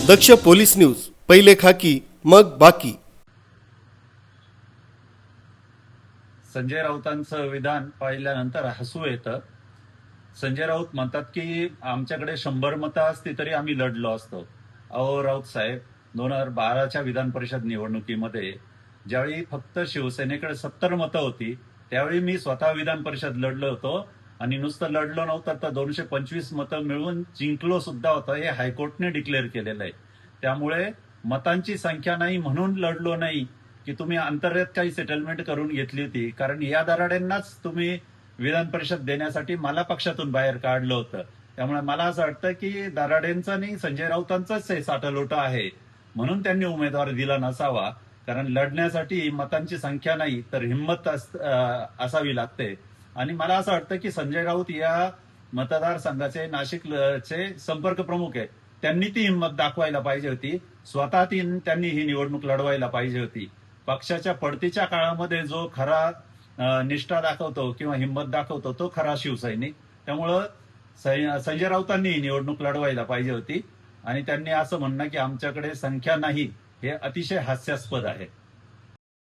दक्ष police news, पहिले खाकी मग बाकी। संजय राऊतांचं विधान पाहिल्यानंतर हसू येतं। संजय राऊत म्हणतात की आमच्याकडे 100 मतं असती तरी आम्ही लढलो असतो। अहो राऊत साहेब, 2012च्या विधान परिषद निवडणुकीमध्ये ज्यावेळी फक्त शिवसेनेकडे 70 मतं होती त्यावेळी मी स्वतः विधान परिषद लढलो होतो आणि नुसतं लढलो नव्हतं तर 225 मतं मिळवून जिंकलो सुद्धा होतं। हे हायकोर्टने डिक्लेअर केलेलं आहे। त्यामुळे मतांची संख्या नाही म्हणून लढलो नाही की तुम्ही अंतर्गत काही सेटलमेंट करून घेतली होती, कारण या दराड्यांनाच तुम्ही विधान परिषद देण्यासाठी मला पक्षातून बाहेर काढलं होतं। त्यामुळे मला असं वाटतं की दराडेंचा नाही, संजय राऊतांचाच हे साठलोटं आहे, म्हणून त्यांनी उमेदवार दिला नसावा। कारण लढण्यासाठी मतांची संख्या नाही तर हिंमत असावी लागते। आणि मला असं वाटतं की संजय राऊत या मतदारसंघाचे नाशिकचे संपर्क प्रमुख आहेत, त्यांनी ती हिंमत दाखवायला पाहिजे होती। स्वतः त्यांनी ही निवडणूक लढवायला पाहिजे होती। पक्षाच्या पडतीच्या काळामध्ये जो खरा निष्ठा दाखवतो किंवा हिंमत दाखवतो तो खरा शिवसैनिक। त्यामुळं संजय राऊतांनी ही निवडणूक लढवायला पाहिजे होती आणि त्यांनी असं म्हणणं की आमच्याकडे संख्या नाही, हे अतिशय हास्यास्पद आहे।